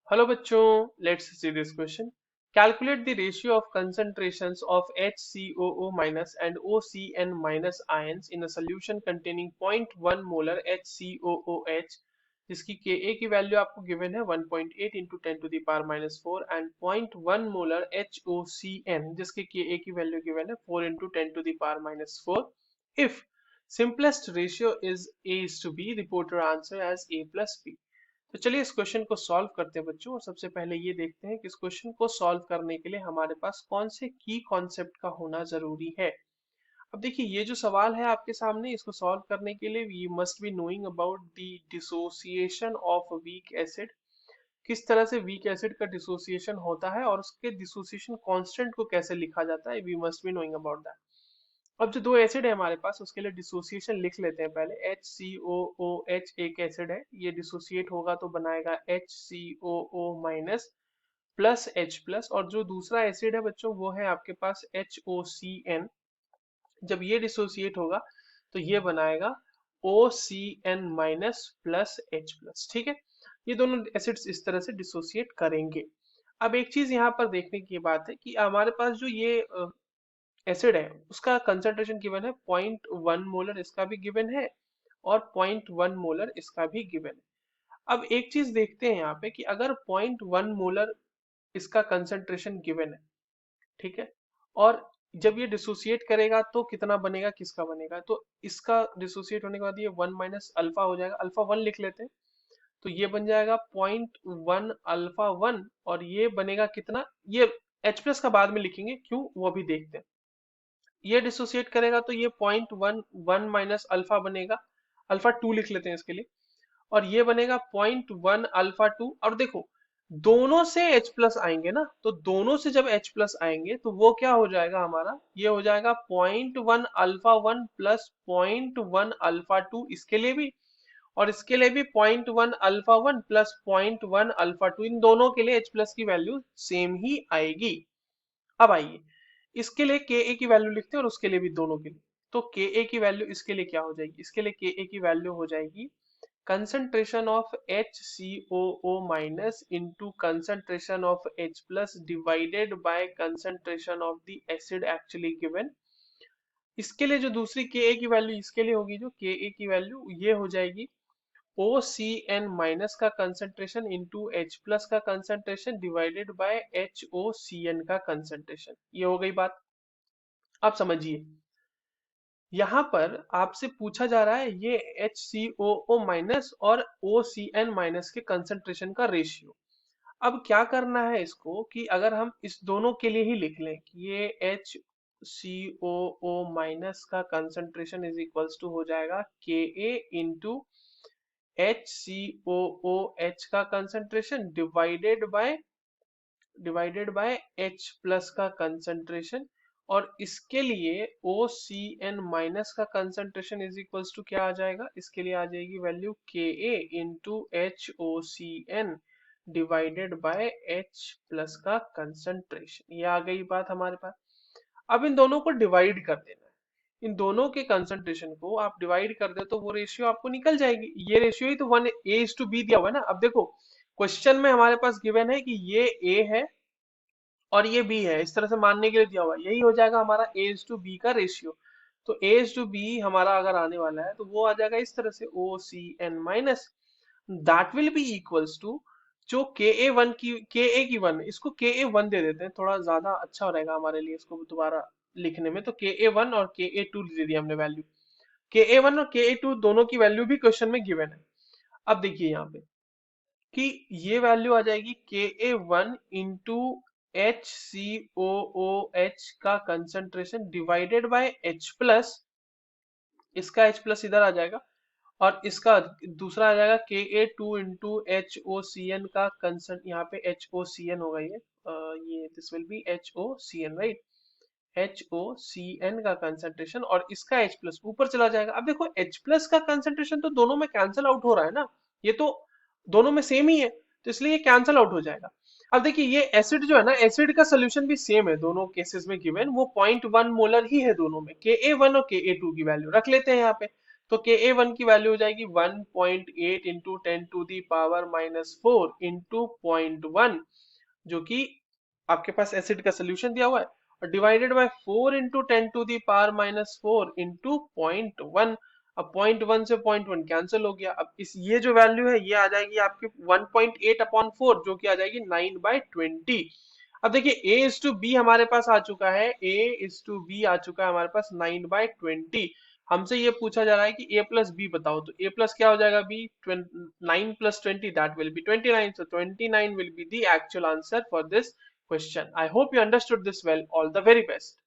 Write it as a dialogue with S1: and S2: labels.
S1: Hello बच्चों, let's see this question. Calculate the ratio of concentrations of HCOO minus and OCN minus ions in a solution containing 0.1 molar HCOOH जिसकी Ka की value आपको given है 1.8 into 10 to the power minus 4 and 0.1 molar HOCN जिसकी Ka की value given है 4 into 10 to the power minus 4. If simplest ratio is A is to B, report your answer as A plus B. तो चलिए इस question को solve करते हैं बच्चों. और सबसे पहले ये देखते हैं कि इस क्वेश्चन को सॉल्व करने के लिए हमारे पास कौन से की कॉन्सेप्ट का होना जरूरी है. अब देखिए, ये जो सवाल है आपके सामने, इसको सॉल्व करने के लिए you must be knowing about the dissociation of weak acid. किस तरह से वीक एसिड का डिसोसिएशन होता है और उसके डिसोसिएशन कांस्टेंट को कैसे लिखा जाता है, we must be knowing about that. अब जो दो एसिड है हमारे पास, उसके लिए डिसोसिएशन लिख लेते हैं पहले. HCOOH एक एसिड है, ये डिसोसिएट होगा तो बनाएगा HCOO minus plus H plus. और जो दूसरा एसिड है बच्चों, वो है आपके पास HOCN. जब ये डिसोसिएट होगा तो ये बनाएगा OCN minus plus H plus. ठीक है, ये दोनों एसिड्स इस तरह से डिसोसिएट करेंगे. अब एक चीज यहाँ पर देखने की बात है कि हमारे पास जो ये एसिड है उसका कंसंट्रेशन गिवन है 0.1 मोलर, इसका भी गिवन है, और 0.1 मोलर इसका भी गिवन है. अब एक चीज देखते हैं यहाँ पे कि अगर 0.1 मोलर इसका कंसंट्रेशन गिवन है, ठीक है, और जब ये डिसोसिएट करेगा तो कितना बनेगा, किसका बनेगा, तो इसका डिसोसिएट होने के बाद ये 1 माइनस अल्फा हो जाएगा. अल्फा 1 लिख लेते हैं, तो ये बन जाएगा 0.1 अल्फा 1. और ये बनेगा कितना, ये H प्लस का बाद में लिखेंगे, क्यों वो भी देखते हैं. ये डिसोसिएट करेगा तो ये 0.1 माइनस अल्फा बनेगा, अल्फा 2 लिख लेते हैं इसके लिए. और ये बनेगा 0.1 अल्फा 2. और देखो, दोनों से H प्लस आएंगे ना, तो दोनों से जब H प्लस आएंगे तो वो क्या हो जाएगा हमारा, ये हो जाएगा 0.1 अल्फा 1 प्लस 0.1 अल्फा 2 इसके लिए भी, और इसके लिए भी 0.1 अल्फा 1 प्लस 0.1 अल्फा 2. इन दोनों के लिए H प्लस की वैल्यू सेम ही आएगी. अब आइए, इसके लिए के ए की वैल्यू लिखते हैं और उसके लिए भी, दोनों के लिए. तो के ए की वैल्यू इसके लिए क्या हो जाएगी, इसके लिए के ए की वैल्यू हो जाएगी concentration of HCOO minus into concentration of H plus divided by concentration of the acid actually given. इसके लिए जो दूसरी के ए की वैल्यू इसके लिए होगी, जो के ए की वैल्यू ये हो जाएगी OCN माइनस का कंसंट्रेशन इंटू H प्लस का कंसंट्रेशन डिवाइडेड बाय HOCN का कंसंट्रेशन. ये हो गई बात. आप समझिए, यहाँ पर आपसे पूछा जा रहा है ये HCOO माइनस और OCN माइनस के कंसंट्रेशन का रेशियो. अब क्या करना है इसको कि अगर हम इस दोनों के लिए ही लिख लें कि ये HCOO माइनस का कंसंट्रेशन इज इक्वल्स टू हो जाएगा Ka इंटू HCOOH का concentration divided by H plus का कंसंट्रेशन. और इसके लिए OCN माइनस का कंसंट्रेशन इज इक्वल्स टू क्या आ जाएगा, इसके लिए आ जाएगी value Ka into HOCN divided by H plus का कंसंट्रेशन. ये आ गई बात हमारे पास. अब इन दोनों को डिवाइड कर देना है, इन दोनों के कंसंट्रेशन को आप डिवाइड कर दे तो वो रेशियो आपको निकल जाएगी. ये रेशियो ही तो 1:B दिया हुआ है ना. अब देखो, क्वेश्चन में हमारे पास गिवन है कि ये A है और ये B है, इस तरह से मानने के लिए दिया हुआ है, यही हो जाएगा हमारा A:B का रेशियो. तो A:B हमारा अगर आने वाला है तो वो आ जाएगा इस तरह से OCN minus, that will be equals to जो Ka1 की Ka1 इसको Ka1 दे देते हैं, थोड़ा ज्यादा अच्छा रहेगा हमारे लिए इसको दोबारा लिखने में. तो Ka1 और Ka2 दे दिया हमने वैल्यू. Ka1 और Ka2 दोनों की वैल्यू भी क्वेश्चन में गिवन है. अब देखिए यहाँ पे कि ये वैल्यू आ जाएगी Ka1 इंटू HCOOH का concentration divided by H plus, इसका H प्लस इधर आ जाएगा, और इसका दूसरा आ जाएगा Ka2 इंटू HOCN का कंसंट, यहाँ पे HOCN होगा ये this will be HOCN right, HOCN का कंसंट्रेशन, और इसका H प्लस ऊपर चला जाएगा. अब देखो, H प्लस का कंसंट्रेशन तो दोनों में कैंसिल आउट हो रहा है ना, ये तो दोनों में सेम ही है, तो इसलिए ये कैंसिल आउट हो जाएगा. अब देखिए, ये एसिड जो है ना, एसिड का सोल्यूशन भी सेम है दोनों केसेस में गिवन, वो 0.1 मोलर ही है दोनों में. Ka1 और Ka2 की वैल्यू रख लेते हैं यहाँ पे. तो Ka1 की वैल्यू हो जाएगी 1.8 इंटू 10⁻⁻⁴ इंटू 0.1, जो कि आपके पास एसिड का सोल्यूशन दिया हुआ है, और डिवाइडेड बाय 4 इंटू 10⁻⁴ इंटू 0.1। अब 0.1 से 0.1 कैंसिल हो गया। अब इस ये जो वैल्यू है ये आ जाएगी आपकी 1.8/4, जो कि आ जाएगी 9/20। अब देखिए ए इज टू बी हमारे पास आ चुका है, ए इज टू बी आ चुका है हमारे पास 9/20। हमसे ये पूछा जा रहा है कि a प्लस बी बताओ, तो a प्लस क्या हो जाएगा B, 9 plus 20, that will be 29, so 29 will be the actual answer for this question. I hope you understood this well. All the very best.